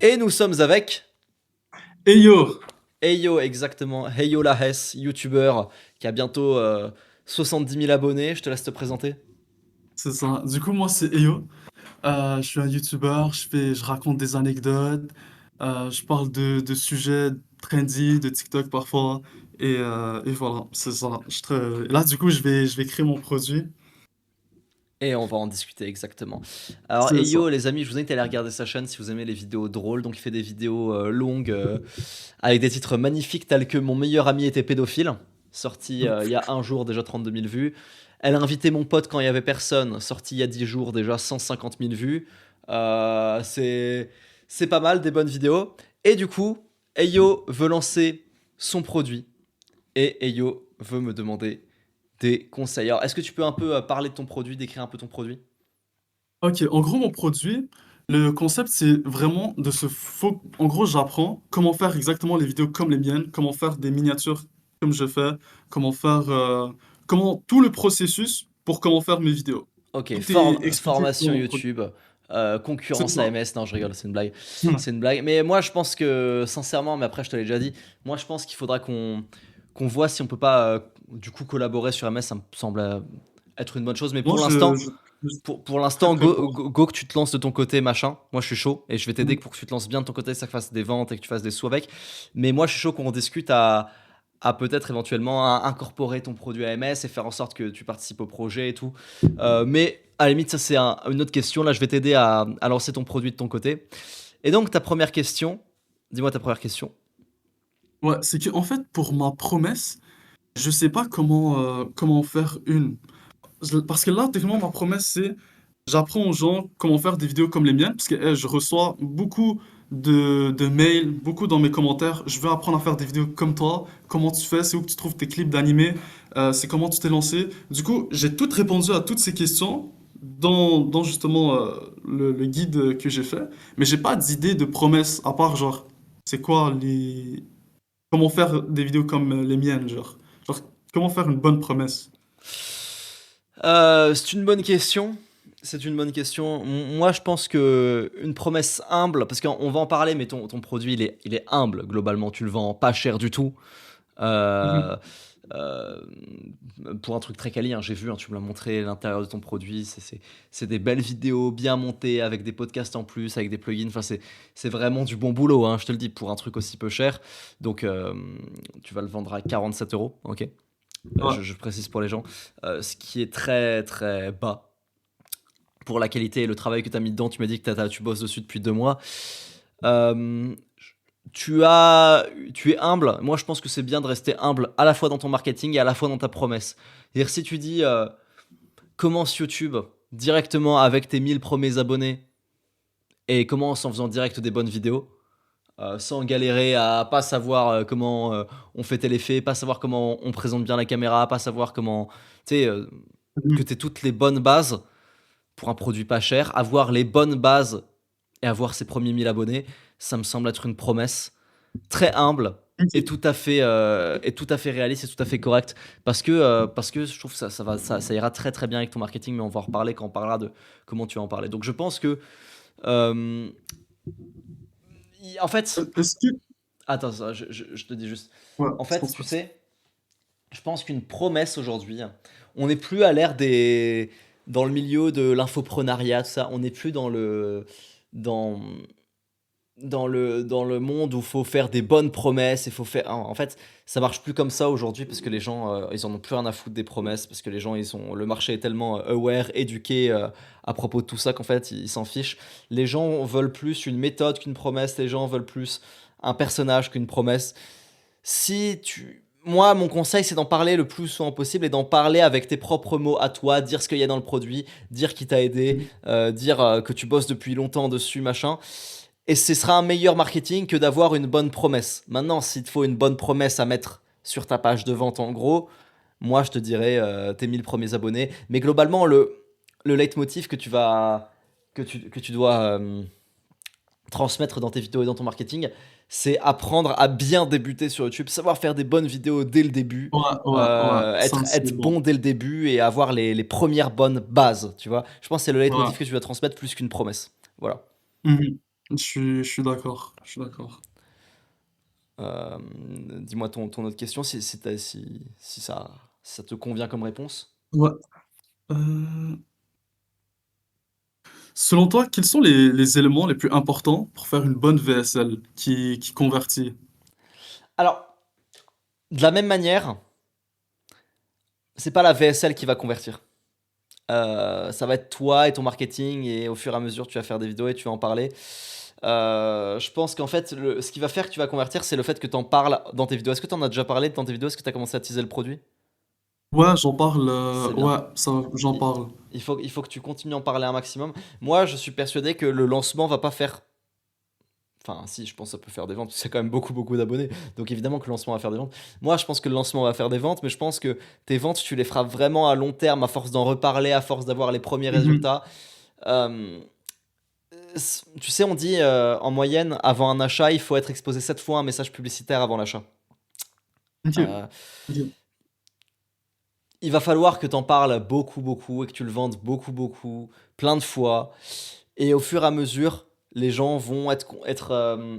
Et nous sommes avec Hey yo! Heyo, exactement. Heyo Lahes, youtubeur qui a bientôt 70 000 abonnés. Je te laisse te présenter. C'est ça. Du coup, moi, c'est Eyo. Je suis un YouTuber, je raconte des anecdotes, je parle de sujets trendy, de TikTok parfois, et voilà, c'est ça. Là, du coup, je vais créer mon produit. Et on va en discuter exactement. Alors, C'est ça. Heyo, les amis, je vous invite à aller regarder sa chaîne si vous aimez les vidéos drôles. Donc, il fait des vidéos longues avec des titres magnifiques tels que Mon meilleur ami était pédophile, sorti il y a un jour, déjà 32 000 vues. Elle a invité mon pote quand il y avait personne, sorti il y a 10 jours, déjà 150 000 vues. C'est pas mal, des bonnes vidéos. Et du coup, Eyo veut lancer son produit et Eyo veut me demander des conseils. Alors, est-ce que tu peux un peu parler de ton produit, décrire un peu ton produit? Ok, en gros, mon produit, le concept, c'est vraiment En gros, j'apprends comment faire exactement les vidéos comme les miennes, comment faire des miniatures comme je fais, comment faire... comment... Tout le processus pour comment faire mes vidéos. Ok, Tout est expliqué dans formation mon produit. YouTube, C'est concurrence ça. AMS, non je rigole, c'est une blague. C'est une blague. Mais moi je pense que, sincèrement, mais après je te l'ai déjà dit, moi je pense qu'il faudra qu'on voit si on peut pas du coup collaborer sur MS, ça me semble être une bonne chose. Mais Moi, pour je suis très l'instant, très fort. go que tu te lances de ton côté, machin. Moi je suis chaud et je vais t'aider Mhm. pour que tu te lances bien de ton côté, ça fasse des ventes et que tu fasses des sous avec. Mais moi je suis chaud qu'on discute à peut-être éventuellement incorporer ton produit AMS et faire en sorte que tu participes au projet et tout. Mais à la limite, ça c'est une autre question. Là, je vais t'aider à lancer ton produit de ton côté. Et donc, ta première question, dis-moi ta première question. Ouais, c'est que en fait, pour ma promesse, je sais pas comment en faire une. Parce que là, techniquement, ma promesse, c'est j'apprends aux gens comment faire des vidéos comme les miennes, parce que je reçois beaucoup de mails, beaucoup dans mes commentaires. Je veux apprendre à faire des vidéos comme toi. Comment tu fais? C'est où que tu trouves tes clips d'animés? C'est comment tu t'es lancé? Du coup, j'ai tout répondu à toutes ces questions dans justement le guide que j'ai fait. Mais j'ai pas d'idée de promesse, à part genre, c'est quoi les... Comment faire des vidéos comme les miennes, genre. Genre, comment faire une bonne promesse? C'est une bonne question. C'est une bonne question. Moi, je pense que une promesse humble, parce qu'on va en parler, mais ton produit, il est humble globalement. Tu le vends pas cher du tout. Mhm. Euh, euh, pour un truc très quali, hein, j'ai vu, hein, tu me l'as montré, l'intérieur de ton produit, c'est des belles vidéos bien montées avec des podcasts en plus, avec des plugins. Enfin, c'est vraiment du bon boulot, hein, je te le dis, pour un truc aussi peu cher. Donc, tu vas le vendre à 47 euros, ok. Ouais. Je précise pour les gens, ce qui est très très bas pour la qualité et le travail que tu as mis dedans. Tu m'as dit que tu bosses dessus depuis 2 mois. Euh, tu as, tu es humble. Moi, je pense que c'est bien de rester humble à la fois dans ton marketing et à la fois dans ta promesse. C'est-à-dire, si tu dis commence YouTube directement avec tes 1000 premiers abonnés et commence en faisant direct des bonnes vidéos, sans galérer à pas savoir comment on fait tel effet, pas savoir comment on présente bien la caméra, pas savoir comment, tu sais, que Mhm. tu aies toutes les bonnes bases pour un produit pas cher, avoir les bonnes bases et avoir ses premiers 1000 abonnés, ça me semble être une promesse très humble Ok. et tout à fait réaliste et tout à fait correct parce que je trouve que ça ira très très bien avec ton marketing, mais on va en reparler quand on parlera de comment tu vas en parler. Donc je pense que euh, en fait, Est-ce que... attends, je te dis juste, Ouais, en c'est fait, pour tu ça. sais, je pense qu'une promesse aujourd'hui, on n'est plus à l'ère des dans le milieu de l'infoprenariat, tout ça, on n'est plus dans dans le monde où il faut faire des bonnes promesses, il faut faire en fait, ça marche plus comme ça aujourd'hui parce que les gens ils en ont plus rien à foutre des promesses parce que les gens ils sont le marché est tellement aware, éduqué à propos de tout ça qu'en fait ils s'en fichent. Les gens veulent plus une méthode qu'une promesse, les gens veulent plus un personnage qu'une promesse. Si tu Moi, mon conseil, c'est d'en parler le plus souvent possible et d'en parler avec tes propres mots à toi, dire ce qu'il y a dans le produit, dire qui t'a aidé, Mhm. dire que tu bosses depuis longtemps dessus, machin. Et ce sera un meilleur marketing que d'avoir une bonne promesse. Maintenant, s'il te faut une bonne promesse à mettre sur ta page de vente, en gros, moi, je te dirais tes 1000 premiers abonnés. Mais globalement, le leitmotiv que tu dois transmettre dans tes vidéos et dans ton marketing, c'est apprendre à bien débuter sur YouTube, savoir faire des bonnes vidéos dès le début, Ouais, ouais, ouais. Ça, être c'est bon. bon dès le début et avoir les premières bonnes bases, tu vois. Je pense que c'est le Ouais. leitmotiv que tu dois transmettre plus qu'une promesse. Voilà. Mhm. je suis d'accord. Je suis d'accord. Euh, Dis-moi ton autre question si ça te convient comme réponse. Ouais. Euh, Selon toi, quels sont les éléments les plus importants pour faire une bonne VSL qui convertit? Alors, de la même manière, c'est pas la VSL qui va convertir. Ça va être toi et ton marketing, et au fur et à mesure, tu vas faire des vidéos et tu vas en parler. Je pense qu'en fait, ce qui va faire que tu vas convertir, c'est le fait que tu en parles dans tes vidéos. Est-ce que tu en as déjà parlé dans tes vidéos? Est-ce que tu as commencé à teaser le produit? Ouais, j'en parle. C'est bien. Ouais, ça, j'en Il, parle. il faut que tu continues à en parler un maximum. Moi, je suis persuadé que le lancement va pas faire. Enfin, si, je pense que ça peut faire des ventes. C'est quand même beaucoup, beaucoup d'abonnés. Donc, évidemment que le lancement va faire des ventes. Moi, je pense que le lancement va faire des ventes, mais je pense que tes ventes, tu les feras vraiment à long terme, à force d'en reparler, à force d'avoir les premiers Mhm. résultats. Euh, Tu sais, on dit en moyenne, avant un achat, il faut être exposé 7 fois à un message publicitaire avant l'achat. Ok. Euh, Ok. il va falloir que tu en parles beaucoup, beaucoup et que tu le vendes beaucoup, beaucoup, plein de fois. Et au fur et à mesure, les gens vont être euh,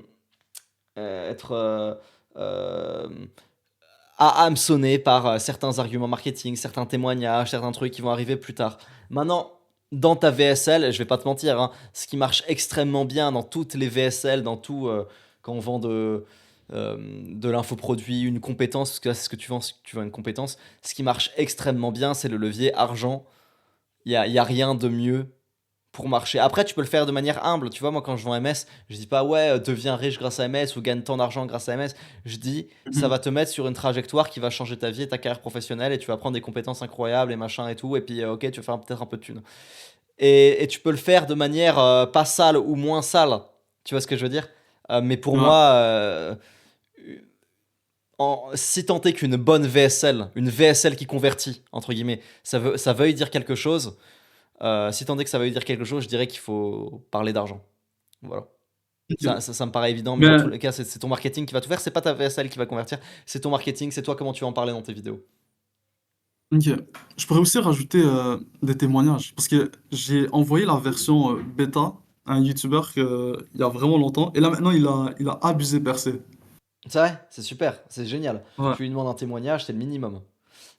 hameçonnés par certains arguments marketing, certains témoignages, certains trucs qui vont arriver plus tard. Maintenant, dans ta VSL, je vais pas te mentir, hein, ce qui marche extrêmement bien dans toutes les VSL, dans tout, quand on vend de l'infoproduit, une compétence, parce que là c'est ce que tu vends une compétence, ce qui marche extrêmement bien, c'est le levier argent. Il y a rien de mieux pour marcher. Après, tu peux le faire de manière humble. Tu vois, moi, quand je vends MS, je dis pas, ouais, deviens riche grâce à MS ou gagne tant d'argent grâce à MS. Je dis, ça va Mhm. te mettre sur une trajectoire qui va changer ta vie et ta carrière professionnelle, et tu vas prendre des compétences incroyables et machin et tout. Et puis, ok, tu vas faire peut-être un peu de thunes. Et tu peux le faire de manière pas sale ou moins sale. Tu vois ce que je veux dire? Mais pour Ouais. moi, si tant est qu'une bonne VSL, une VSL qui convertit, entre guillemets, ça veuille dire quelque chose. Si tant est que ça veuille dire quelque chose, je dirais qu'il faut parler d'argent. Voilà. Ça, Ok. ça me paraît évident, mais dans tous Mais les cas, c'est ton marketing qui va tout faire. C'est pas ta VSL qui va convertir, c'est ton marketing, c'est toi comment tu vas en parler dans tes vidéos. ok. Je pourrais aussi rajouter des témoignages parce que j'ai envoyé la version bêta à un YouTuber il y a vraiment longtemps et là maintenant il a abusé percé. C'est vrai, c'est super, c'est génial. Ouais. Tu lui demandes un témoignage, c'est le minimum.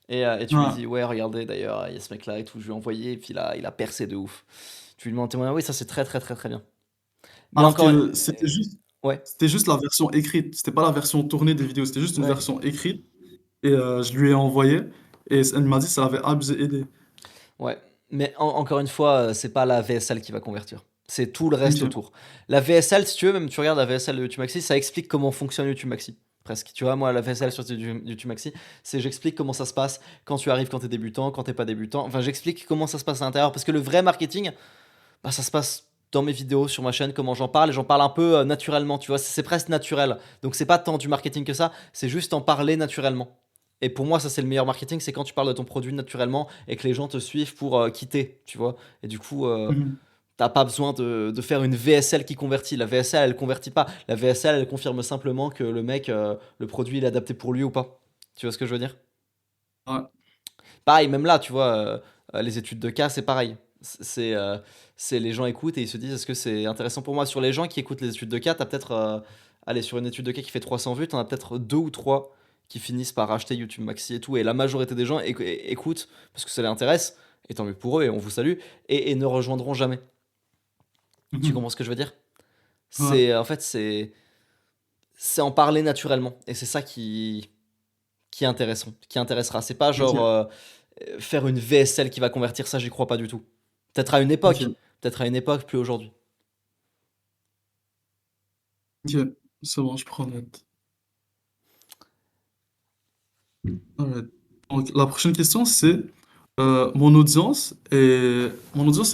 Et tu lui Ouais. dis, ouais, regardez, d'ailleurs, il y a ce mec-là et tout, je lui ai envoyé, et puis là, il a percé de ouf. Tu lui demandes un témoignage, oui, ça c'est très, très, très, très bien. Mais Alors encore, que c'était juste la version écrite, c'était pas la version tournée des vidéos, c'était juste une ouais, version écrite et je lui ai envoyé et elle m'a dit que ça l'avait abusé aidé. ouais. Mais encore une fois, c'est pas la VSL qui va convertir. C'est tout le reste Ok. autour. La VSL, si tu veux, même tu regardes la VSL de YouTube Maxi, ça explique comment fonctionne YouTube Maxi. Presque. Tu vois, moi, la VSL sur YouTube Maxi, c'est j'explique comment ça se passe quand tu arrives, quand t'es débutant, quand t'es pas débutant. Enfin, j'explique comment ça se passe à l'intérieur. Parce que le vrai marketing, bah, ça se passe dans mes vidéos sur ma chaîne, comment j'en parle. Et j'en parle un peu naturellement, tu vois. C'est presque naturel. Donc, c'est pas tant du marketing que ça, c'est juste en parler naturellement. Et pour moi, ça, c'est le meilleur marketing, c'est quand tu parles de ton produit naturellement et que les gens te suivent pour quitter, tu vois. Et du coup, Mhm. t'as pas besoin de faire une VSL qui convertit. La VSL, elle convertit pas. La VSL, elle confirme simplement que le mec, le produit, il est adapté pour lui ou pas. Tu vois ce que je veux dire? Ouais. Pareil, même là, tu vois, les études de cas, c'est pareil. C'est les gens écoutent et ils se disent est-ce que c'est intéressant pour moi? Sur les gens qui écoutent les études de cas, t'as peut-être, allez, sur une étude de cas qui fait 300 vues, t'en as peut-être deux ou trois qui finissent par acheter YouTube Maxi et tout. Et la majorité des gens écoutent parce que ça les intéresse, et tant mieux pour eux, et on vous salue, et ne rejoindront jamais. Tu Mhm. comprends ce que je veux dire? Ouais. En fait, c'est en parler naturellement. Et c'est ça qui est intéressant, qui intéressera. C'est pas genre Ok. faire une VSL qui va convertir, ça, j'y crois pas du tout. Peut-être à une époque, Ok. peut-être à une époque, plus aujourd'hui. Ok. C'est bon, je prends note. Alright. Donc, la prochaine question, c'est mon audience est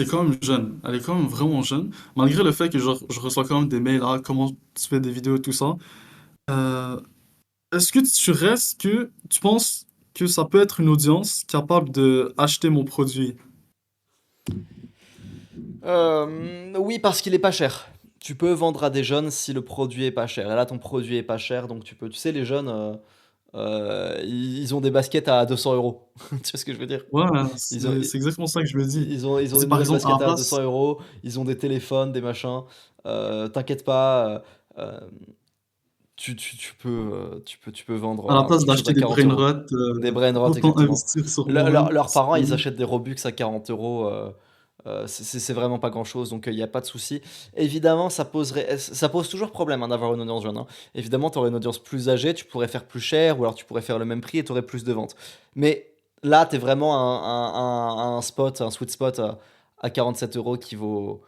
quand même jeune. Elle est quand même vraiment jeune, malgré le fait que je reçois quand même des mails, ah, comment tu fais des vidéos et tout ça. Euh, Est-ce que tu penses que ça peut être une audience capable de acheter mon produit? Oui, parce qu'il est pas cher. Tu peux vendre à des jeunes si le produit est pas cher. Et là, ton produit est pas cher, donc tu peux. Tu sais, les jeunes, Ils ont des baskets à 200 €. Tu vois ce que je veux dire? Ouais, Ils ont, c'est exactement ça que je me dis. ils ont des C'est par nouvelles exemple à la baskets à 200 place, euros, ils ont des téléphones, des machins. T'inquiète pas, tu peux vendre à la place quelque chose d'acheter à des 40 euros. brainrot, Des brain rot, autant exactement. investir sur moi-même. Leurs parents, ils achètent des Robux à 40 euros. C'est vraiment pas grand-chose, donc il n'y a pas de souci. Évidemment, ça pose toujours problème, hein, d'avoir une audience jeune, hein. Évidemment, tu aurais une audience plus âgée, tu pourrais faire plus cher, ou alors tu pourrais faire le même prix et tu aurais plus de ventes. Mais là, tu es vraiment un spot, un sweet spot à 47 euros qui vaut.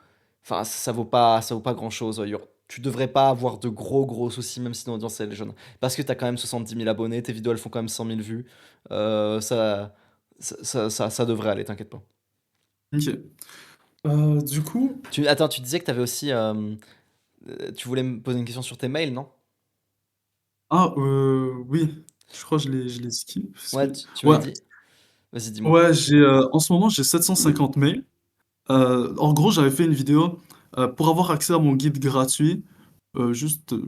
Enfin, ça vaut pas grand-chose. Tu devrais pas avoir de gros soucis, même si ton audience elle est jeune. Parce que tu as quand même 70 000 abonnés, tes vidéos elles font quand même 100 000 vues. Ça devrait aller, t'inquiète pas. Ok. Du coup, Attends, tu disais que tu avais aussi. Tu voulais me poser une question sur tes mails, non? oui, je crois que je l'ai skip. Ouais, tu m'avais Ouais, dit. Vas-y, dis-moi. ouais, en ce moment, j'ai 750 mails. En gros, j'avais fait une vidéo pour avoir accès à mon guide gratuit.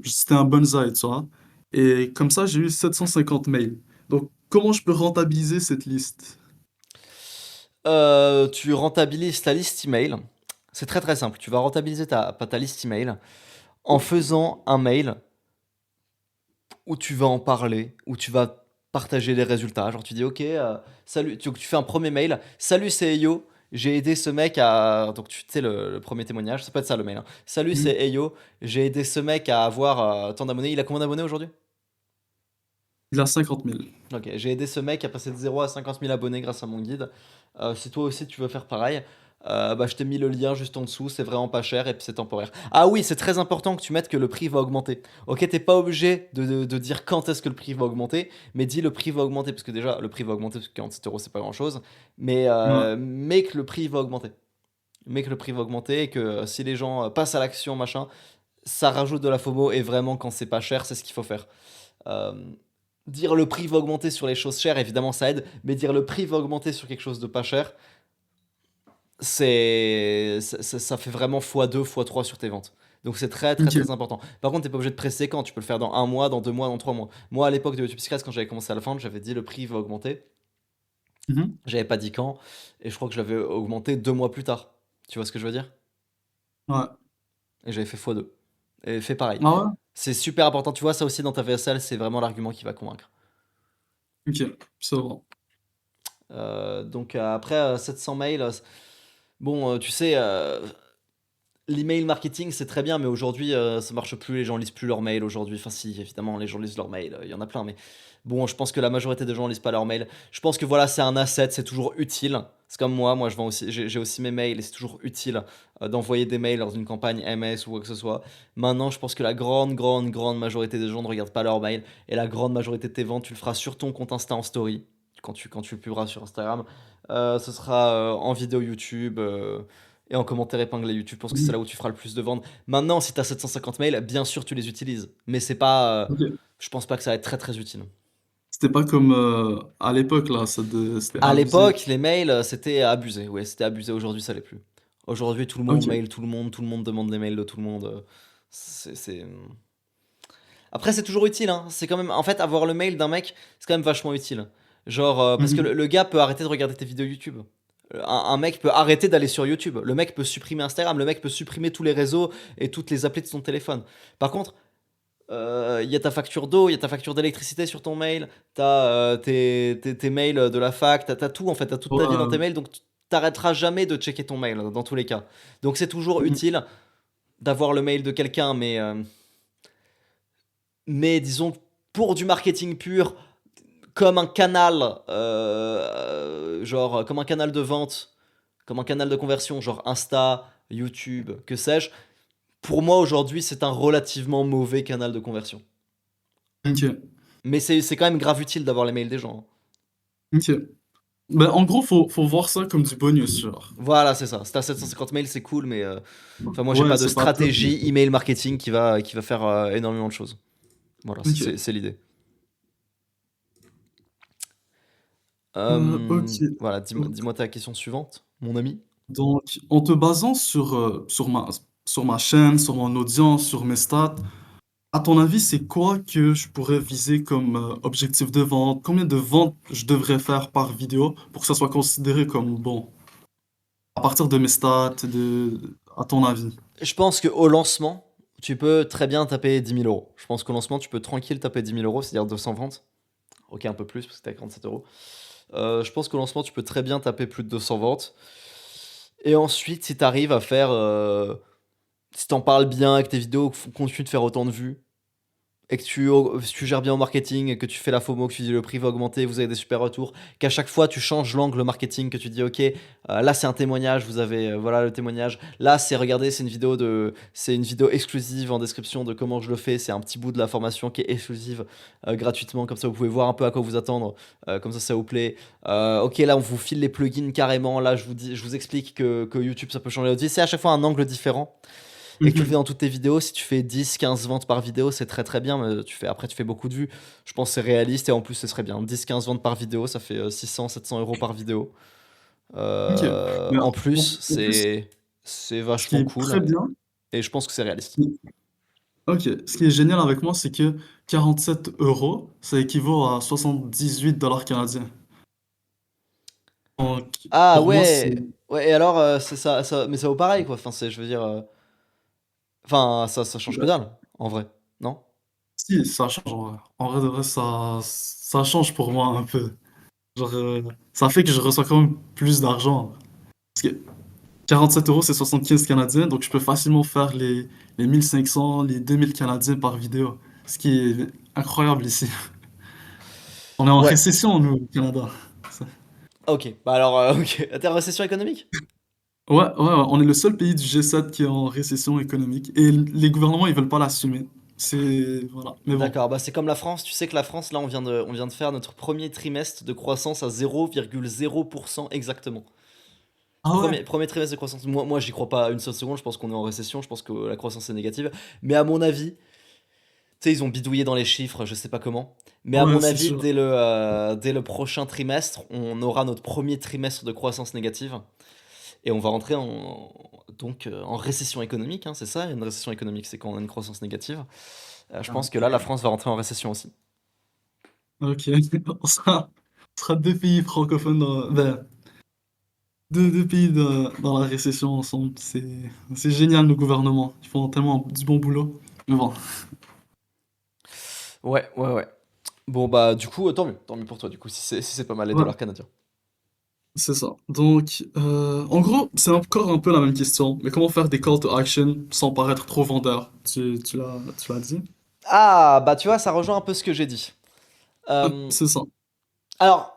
C'était un bonsaï, tu vois. Et comme ça, j'ai eu 750 mails. Donc, comment je peux rentabiliser cette liste? Tu rentabilises ta liste email. C'est très très simple. Tu vas rentabiliser ta liste email en faisant un mail où tu vas en parler, où tu vas partager les résultats. Genre, tu dis, ok, salut, tu fais un premier mail. Salut, c'est Eyo. J'ai aidé ce mec à. Donc, tu sais, le premier témoignage, ça peut être ça le mail, hein. Salut, c'est Mhm. Eyo. J'ai aidé ce mec à avoir tant d'abonnés. Il a combien d'abonnés aujourd'hui? Il a 50 000. Ok, j'ai aidé ce mec à passer de 0 à 50 000 abonnés grâce à mon guide. Si toi aussi tu veux faire pareil, bah, je t'ai mis le lien juste en dessous, c'est vraiment pas cher et puis c'est temporaire. Ah oui, c'est très important que tu mettes que le prix va augmenter. Ok, t'es pas obligé de dire quand est-ce que le prix va augmenter, mais dis le prix va augmenter, parce que déjà le prix va augmenter, parce que 47 euros c'est pas grand-chose, Ouais. mais que le prix va augmenter. Mais que le prix va augmenter et que si les gens passent à l'action, machin, ça rajoute de la FOMO et vraiment quand c'est pas cher, c'est ce qu'il faut faire. Euh, Dire le prix va augmenter sur les choses chères, évidemment ça aide, mais dire le prix va augmenter sur quelque chose de pas cher, ça fait vraiment x2, x3 sur tes ventes. Donc c'est très très très Ok. important. Par contre, t'es pas obligé de presser quand, tu peux le faire dans un mois, dans 2 mois, dans 3 mois. Moi à l'époque de YouTube Secrets, quand j'avais commencé à le vendre, j'avais dit le prix va augmenter. Mhm. J'avais pas dit quand, et je crois que je l'avais augmenté 2 mois plus tard. Tu vois ce que je veux dire? Ouais. Et j'avais fait x2. Et fait pareil. Ah ouais? C'est super important, tu vois, ça aussi dans ta VSL, c'est vraiment l'argument qui va convaincre. Ok, ça va. Donc après 700 mails, bon, tu sais, l'email marketing c'est très bien, mais aujourd'hui ça marche plus, les gens lisent plus leurs mails aujourd'hui. Enfin si, évidemment, les gens lisent leurs mails, il y en a plein, mais bon, je pense que la majorité des gens lisent pas leurs mails. Je pense que voilà, c'est un asset, c'est toujours utile. C'est comme moi je vends aussi, j'ai aussi mes mails et c'est toujours utile d'envoyer des mails dans une campagne MS ou quoi que ce soit. Maintenant, je pense que la grande majorité des gens ne regardent pas leurs mails et la grande majorité de tes ventes, tu le feras sur ton compte Insta en story quand tu le publieras sur Instagram. Ce sera en vidéo YouTube et en commentaire épinglé YouTube. Je pense que c'est Mhm. là où tu feras le plus de ventes. Maintenant, si tu as 750 mails, bien sûr, tu les utilises. Mais c'est pas. Ok. Je pense pas que ça va être très très utile. C'était pas comme à l'époque, là, c'était À abusé. l'époque, les mails, c'était abusé. Ouais, c'était abusé. Aujourd'hui, ça l'est plus. Aujourd'hui, tout le monde Ok. mail tout le monde demande les mails de tout le monde. C'est. Après, c'est toujours utile, hein. C'est quand même. En fait, avoir le mail d'un mec, c'est quand même vachement utile. Genre, parce que Mhm. le gars peut arrêter de regarder tes vidéos YouTube. Un mec peut arrêter d'aller sur YouTube. Le mec peut supprimer Instagram. Le mec peut supprimer tous les réseaux et toutes les applis de son téléphone. Par contre, il y a ta facture d'eau, il y a ta facture d'électricité sur ton mail, t'as tes mails de la fac, t'as tout en fait, t'as toute ta vie dans tes Ouais. mails, donc tu t'arrêteras jamais de checker ton mail dans tous les cas. Donc c'est toujours Mhm. utile d'avoir le mail de quelqu'un, mais disons que pour du marketing pur, comme un canal, genre comme un canal de vente, comme un canal de conversion, genre Insta, YouTube, que sais-je, pour moi aujourd'hui c'est un relativement mauvais canal de conversion. Ok. Mais c'est quand même grave utile d'avoir les mails des gens, hein. Ok. Ben, en gros, faut voir ça comme du bonus, genre. Voilà, c'est ça. Si t'as 750 mails, c'est cool, mais enfin, moi, j'ai Ouais, pas de c'est pas top, mais... stratégie email marketing qui va faire énormément de choses. Voilà, c'est Ok. c'est l'idée. Ok. Voilà, dis-moi ta question suivante, mon ami. Donc, en te basant sur ma chaîne, sur mon audience, sur mes stats, À ton avis, c'est quoi que je pourrais viser comme objectif de vente? Combien de ventes je devrais faire par vidéo pour que ça soit considéré comme bon? À partir de mes stats, à ton avis. Je pense qu'au lancement, tu peux très bien taper 10 000 euros. Je pense qu'au lancement, tu peux tranquille taper 10 000 euros, c'est-à-dire 200 ventes. Ok, un peu plus, parce que t'es à 47 euros. Je pense qu'au lancement, tu peux très bien taper plus de 200 ventes. Et ensuite, si tu arrives à faire. Si t'en parles bien, que tes vidéos continuent de faire autant de vues, et que tu gères bien au marketing, et que tu fais la FOMO, que tu dis le prix va augmenter, vous avez des super retours, qu'à chaque fois tu changes l'angle marketing, que tu dis ok, là c'est un témoignage, vous avez voilà le témoignage, là c'est regardez, c'est une vidéo exclusive en description de comment je le fais, c'est un petit bout de la formation qui est exclusive gratuitement, comme ça vous pouvez voir un peu à quoi vous attendre, comme ça vous plaît. Ok, là on vous file les plugins carrément, là je vous explique que YouTube ça peut changer l'audio, c'est à chaque fois un angle différent et que tu le fais Mhm. dans toutes tes vidéos, si tu fais 10, 15 ventes par vidéo, c'est très très bien, mais après tu fais beaucoup de vues. Je pense que c'est réaliste et en plus ce serait bien. 10, 15 ventes par vidéo, ça fait 600, 700 euros par vidéo. Ok. Mais En plus, en plus, c'est ce qui vachement est très cool bien, et je pense que c'est réaliste. ok, ce qui est génial avec moi, c'est que 47 euros, ça équivaut à 78 dollars canadiens. Donc, Ah pour moi, c'est... ouais, ouais, et alors, c'est mais ça vaut pareil quoi. Enfin, je veux dire, enfin, ça change que dalle, en vrai, non? Si, ça change en vrai. En vrai de vrai, ça change pour moi un peu. Genre, ça fait que je reçois quand même plus d'argent. Parce que 47 euros, c'est 75 canadiens, donc je peux facilement faire les 1500, les 2000 canadiens par vidéo. Ce qui est incroyable ici. On est en Ouais, récession, nous, au Canada. ok. Bah alors, ok. T'es en récession économique? Ouais, on est le seul pays du G7 qui est en récession économique. Et les gouvernements, ils veulent pas l'assumer. C'est... Voilà. Mais bon. D'accord, bah c'est comme la France. Tu sais que la France, là, on vient de faire notre premier trimestre de croissance à 0,0% exactement. Ah ouais? Premier trimestre de croissance. Moi j'y crois pas une seule seconde. Je pense qu'on est en récession. Je pense que la croissance est négative. Mais à mon avis, tu sais, ils ont bidouillé dans les chiffres, je sais pas comment. Mais à Ouais, mon c'est avis, sûr. dès le prochain trimestre, on aura notre premier trimestre de croissance négative. Et on va rentrer en récession économique, hein, c'est ça, une récession économique, c'est quand on a une croissance négative. Je pense que là, la Ok. France va rentrer en récession aussi. Ok. On sera deux pays francophones ben, deux pays dans la récession ensemble. C'est génial, nos gouvernements. Ils font tellement du bon boulot. Mais bon, Ouais, ouais, ouais. Bon, bah, du coup, tant mieux pour toi, du coup, si c'est pas mal les ouais, dollars canadiens. c'est ça. Donc, en gros, c'est encore un peu la même question. Mais comment faire des call to action sans paraître trop vendeur? Tu l'as dit? Ah, bah, tu vois, ça rejoint un peu ce que j'ai dit. Euh, C'est ça. alors,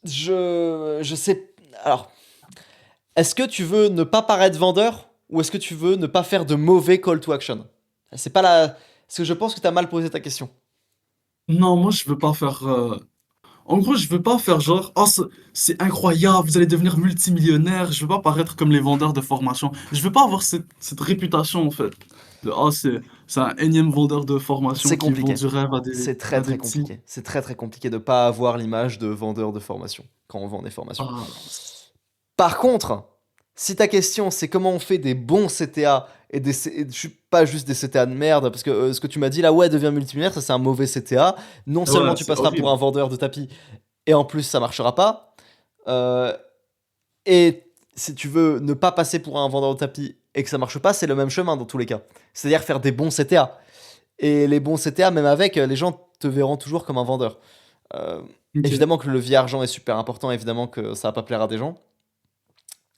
je sais. Alors, est-ce que tu veux ne pas paraître vendeur ou est-ce que tu veux ne pas faire de mauvais call to action? C'est pas la. Parce que je pense que t'as mal posé ta question. Non, moi, je veux pas faire. En gros, je veux pas faire genre, oh, c'est incroyable, vous allez devenir multimillionnaire. Je veux pas paraître comme les vendeurs de formation. Je veux pas avoir cette réputation, en fait. De, oh, c'est un énième vendeur de formation C'est qui vend compliqué. du rêve C'est très à des très petits. compliqué. C'est très très compliqué de pas avoir l'image de vendeur de formation quand on vend des formations. Ah, Par contre, si ta question c'est comment on fait des bons CTA je suis pas juste des CTA de merde parce que ce que tu m'as dit là, ouais, deviens multimillionnaire, ça c'est un mauvais CTA. Non seulement ouais, tu c'est passeras pour un horrible. vendeur de tapis et en plus ça marchera pas. Euh, et si tu veux ne pas passer pour un vendeur de tapis et que ça marche pas, c'est le même chemin dans tous les cas. C'est-à-dire faire des bons CTA. Et les bons CTA, même avec, les gens te verront toujours comme un vendeur. Euh, Ok. Évidemment que le levier argent est super important, évidemment que ça va pas plaire à des gens.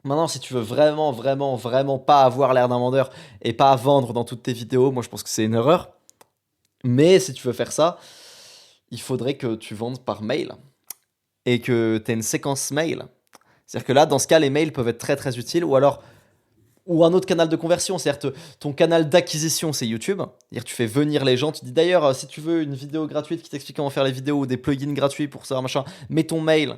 Maintenant, si tu veux vraiment, vraiment, vraiment pas avoir l'air d'un vendeur et pas vendre dans toutes tes vidéos, moi je pense que c'est une erreur. Mais si tu veux faire ça, il faudrait que tu vendes par mail et que tu aies une séquence mail. C'est-à-dire que là, dans ce cas, les mails peuvent être très très utiles ou alors ou un autre canal de conversion, c'est-à-dire ton canal d'acquisition, c'est YouTube. C'est-à-dire tu fais venir les gens, tu dis d'ailleurs, si tu veux une vidéo gratuite qui t'explique comment faire les vidéos ou des plugins gratuits pour ça, machin, mets ton mail,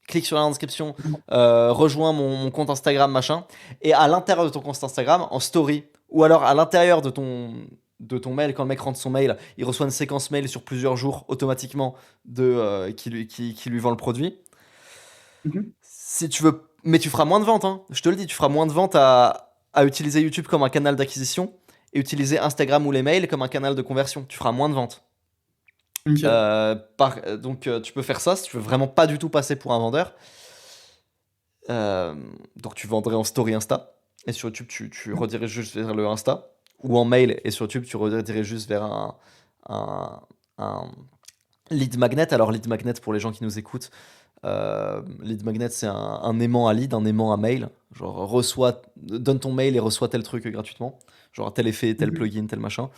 clique sur la description, rejoins mon compte Instagram, machin, et à l'intérieur de ton compte Instagram, en story, ou alors à l'intérieur de ton mail, quand le mec rentre son mail, il reçoit une séquence mail sur plusieurs jours automatiquement qui lui vend le produit. Mhm. Si tu veux, mais tu feras moins de ventes, hein. Je te le dis, tu feras moins de ventes à utiliser YouTube comme un canal d'acquisition et utiliser Instagram ou les mails comme un canal de conversion. Tu feras moins de ventes. Ok. Donc, tu peux faire ça si tu veux vraiment pas du tout passer pour un vendeur. Donc, tu vendrais en story Insta. Et sur YouTube, tu rediriges juste vers le Insta. Ou en mail. Et sur YouTube, tu rediriges juste vers un, un lead magnet. Alors, lead magnet, pour les gens qui nous écoutent, lead magnet, c'est un aimant à lead, un aimant à mail. Genre, donne ton mail et reçois tel truc gratuitement. Genre, tel effet, tel Mhm. plugin, tel machin.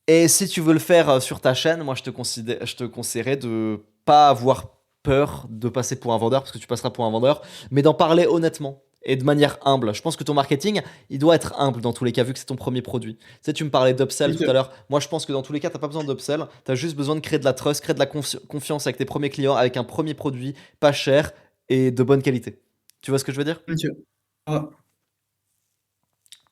Et si tu veux le faire sur ta chaîne, moi je te conseillerais de pas avoir peur de passer pour un vendeur, parce que tu passeras pour un vendeur, mais d'en parler honnêtement et de manière humble. Je pense que ton marketing, il doit être humble dans tous les cas, vu que c'est ton premier produit. Tu sais, tu me parlais d'upsell tout à Ok. l'heure. Moi, je pense que dans tous les cas, t'as pas besoin d'upsell. T'as juste besoin de créer de la trust, créer de la confiance avec tes premiers clients, avec un premier produit pas cher et de bonne qualité. Tu vois ce que je veux dire? Ok. Ah.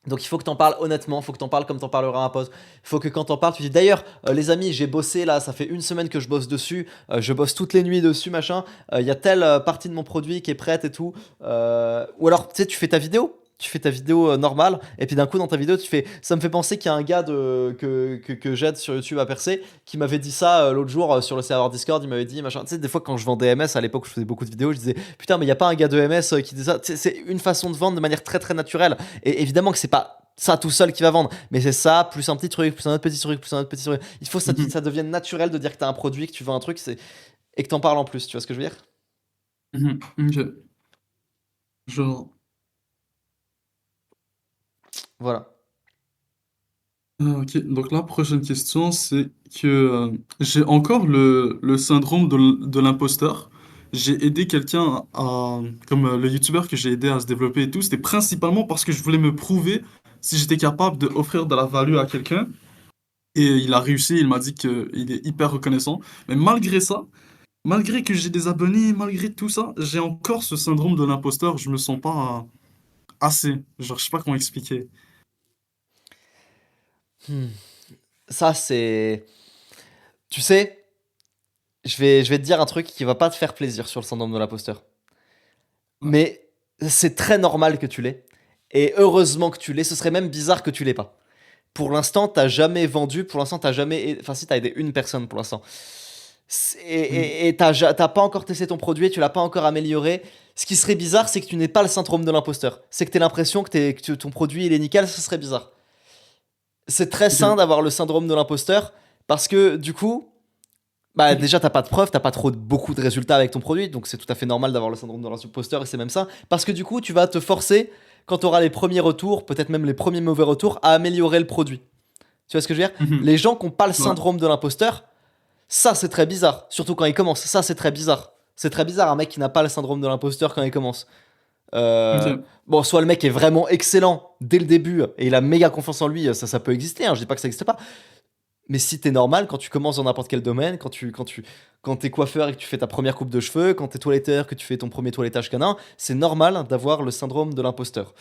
Donc il faut que t'en parles honnêtement, il faut que t'en parles comme t'en parleras à un pote. Il faut que quand t'en parles, tu dis d'ailleurs, les amis, j'ai bossé là, ça fait une semaine que je bosse dessus, je bosse toutes les nuits dessus, machin. Il y a telle partie de mon produit qui est prête et tout. Ou alors, tu sais, tu fais ta vidéo. Tu fais ta vidéo normale, et puis d'un coup dans ta vidéo, tu fais. Ça me fait penser qu'il y a un gars que j'aide sur YouTube à percer qui m'avait dit ça l'autre jour sur le serveur Discord. Il m'avait dit machin. Tu sais, des fois quand je vendais MS à l'époque, où je faisais beaucoup de vidéos, je disais putain, mais il y a pas un gars de MS qui dit ça. Tu sais, c'est une façon de vendre de manière très très naturelle. Et évidemment que c'est pas ça tout seul qui va vendre, mais c'est ça, plus un petit truc, plus un autre petit truc, plus un autre petit truc. Il faut que Mhm. ça devienne naturel de dire que t'as un produit, que tu vends un truc, et que t'en parles en plus. Tu vois ce que je veux dire? Mhm. Ok. Genre. Voilà. Ok, donc la prochaine question, c'est que j'ai encore le syndrome de l'imposteur. J'ai aidé quelqu'un à, comme le youtubeur que j'ai aidé à se développer et tout, c'était principalement parce que je voulais me prouver si j'étais capable d'offrir de la value à quelqu'un. Et il a réussi, il m'a dit qu'il est hyper reconnaissant. Mais malgré ça, malgré que j'ai des abonnés, malgré tout ça, j'ai encore ce syndrome de l'imposteur. Je me sens pas assez. Genre, je sais pas comment expliquer. Hmm. Ça, c'est. Tu sais, je vais te dire un truc qui va pas te faire plaisir sur le syndrome de l'imposteur. Ouais. Mais c'est très normal que tu l'aies. Et heureusement que tu l'aies. Ce serait même bizarre que tu l'aies pas. Pour l'instant, t'as jamais vendu. Pour l'instant, t'as jamais. Enfin, si t'as aidé une personne pour l'instant. Mhm. Et t'as pas encore testé ton produit, tu l'as pas encore amélioré. Ce qui serait bizarre, c'est que tu n'aies pas le syndrome de l'imposteur. C'est que t'aies l'impression que ton produit il est nickel, ce serait bizarre. C'est très sain Ok. d'avoir le syndrome de l'imposteur parce que du coup, bah déjà t'as pas de preuves, t'as pas trop beaucoup de résultats avec ton produit, donc c'est tout à fait normal d'avoir le syndrome de l'imposteur et c'est même ça. Parce que du coup, tu vas te forcer quand tu auras les premiers retours, peut-être même les premiers mauvais retours, à améliorer le produit. Tu vois ce que je veux dire? Mhm. Les gens qui n'ont pas le Ouais. syndrome de l'imposteur, ça, c'est très bizarre. Surtout quand il commence. Ça, c'est très bizarre. C'est très bizarre, un mec qui n'a pas le syndrome de l'imposteur quand il commence. Euh, Ok. bon, soit le mec est vraiment excellent dès le début et il a méga confiance en lui, ça peut exister, hein, je dis pas que ça n'existe pas. Mais si t'es normal, quand tu commences dans n'importe quel domaine, quand t'es coiffeur et que tu fais ta première coupe de cheveux, quand t'es toiletteur, que tu fais ton premier toilettage canin, c'est normal d'avoir le syndrome de l'imposteur.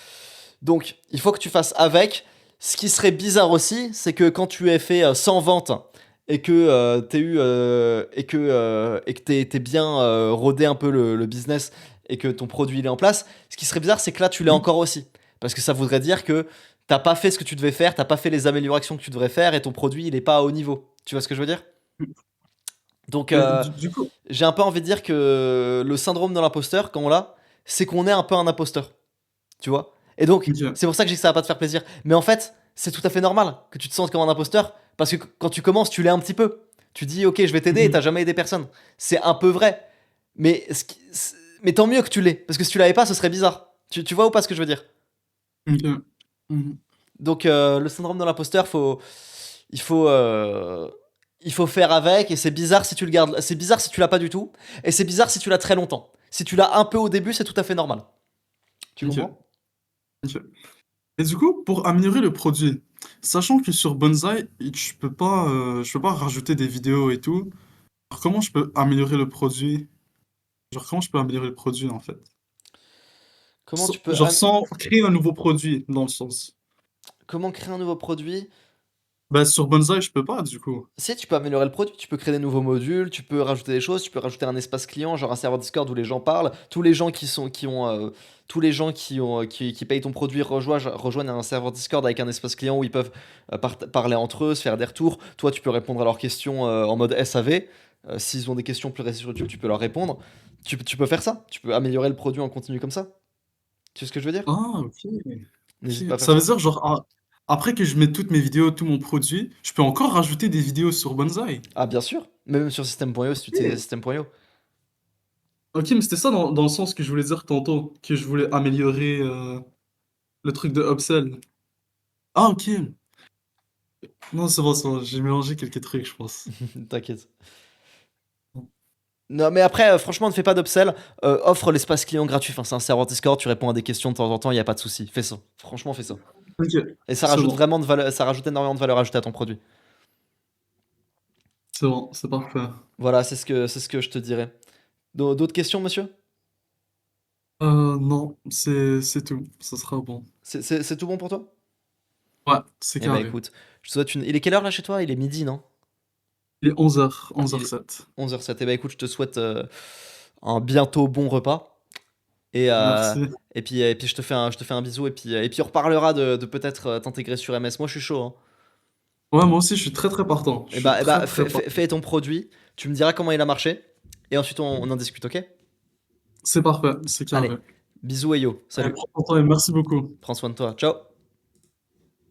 Donc, il faut que tu fasses avec. Ce qui serait bizarre aussi, c'est que quand tu aies fait 100 ventes et que t'aies eu et que t'aies bien rodé un peu le business et que ton produit il est en place, ce qui serait bizarre, c'est que là tu l'as Mhm. encore aussi, parce que ça voudrait dire que t'as pas fait ce que tu devais faire, t'as pas fait les améliorations que tu devrais faire et ton produit il est pas à haut niveau. Tu vois ce que je veux dire? Donc Mais du coup, j'ai un peu envie de dire que le syndrome de l'imposteur, quand on l'a, c'est qu'on est un peu un imposteur. Tu vois? Et donc, ok. c'est pour ça que je dis que ça va pas te faire plaisir. Mais en fait, c'est tout à fait normal que tu te sentes comme un imposteur, parce que quand tu commences, tu l'es un petit peu. Tu dis, ok, je vais t'aider et t'as Mhm. jamais aidé personne. C'est un peu vrai. Mais, mais tant mieux que tu l'aies, parce que si tu l'avais pas, ce serait bizarre. Tu vois ou pas ce que je veux dire? Ok. Mhm. Donc, le syndrome de l'imposteur, il faut, euh, il faut faire avec, et c'est bizarre si tu le gardes. C'est bizarre si tu l'as pas du tout, et c'est bizarre si tu l'as très longtemps. Si tu l'as un peu au début, c'est tout à fait normal. Tu Ok. comprends? Ok. Et du coup, pour améliorer le produit, sachant que sur Bonsai, je peux pas rajouter des vidéos et tout. Alors, comment je peux améliorer le produit? Genre, comment je peux améliorer le produit en fait? Comment tu peux Genre, sans créer un nouveau produit, dans le sens. Comment créer un nouveau produit? Bah, sur Banzai, je peux pas, du coup. Si, tu peux améliorer le produit, tu peux créer des nouveaux modules, tu peux rajouter des choses, tu peux rajouter un espace client, genre un serveur Discord où les gens parlent. Tous les gens tous les gens qui payent ton produit rejoignent un serveur Discord avec un espace client où ils peuvent parler entre eux, se faire des retours. Toi, tu peux répondre à leurs questions en mode SAV. S'ils ont des questions plus restées sur YouTube, tu peux leur répondre. Tu peux faire ça. Tu peux améliorer le produit en continu comme ça. Tu sais ce que je veux dire? Ah, ok. N'hésite pas Ok. à faire Ça veut ça. dire, genre, après que je mette toutes mes vidéos, tout mon produit, je peux encore rajouter des vidéos sur Banzai. Ah, bien sûr. Même sur System.io si tu utilises Ok. System.io. Ok, mais c'était ça dans le sens que je voulais dire tantôt, que je voulais améliorer le truc de upsell. Ah, ok. Non, c'est bon, j'ai mélangé quelques trucs, je pense. T'inquiète. Non, mais après, franchement, ne fais pas d'upsell. Offre l'espace client gratuit. Enfin, c'est un serveur Discord, tu réponds à des questions de temps en temps, il n'y a pas de souci. Fais ça. Franchement, fais ça. Ok, Et ça c'est rajoute bon, vraiment de valeur, ça rajoute énormément de valeur ajoutée à ton produit. c'est bon, c'est parfait. Voilà, c'est ce que je te dirais. D'autres questions, monsieur? Non, c'est tout, ça sera bon. C'est tout bon pour toi? Ouais, c'est Eh bah carré. écoute, je te souhaite une. Il est quelle heure là chez toi? Il est midi, non? Il est 11h, Il est 11h07. 11h07. Eh bah écoute, je te souhaite un bientôt bon repas. Et, euh, Merci. et puis je te fais un bisou. Et puis on reparlera de peut-être t'intégrer sur MS. Moi, je suis chaud, hein. Ouais, moi aussi, je suis très très partant. Je suis Eh bah, très très partant. fais ton produit, tu me diras comment il a marché, et ensuite on en discute, ok? C'est parfait, c'est Allez, carré. bisous et yo, Allez, salut, prends ton temps et merci beaucoup. prends soin de toi, ciao!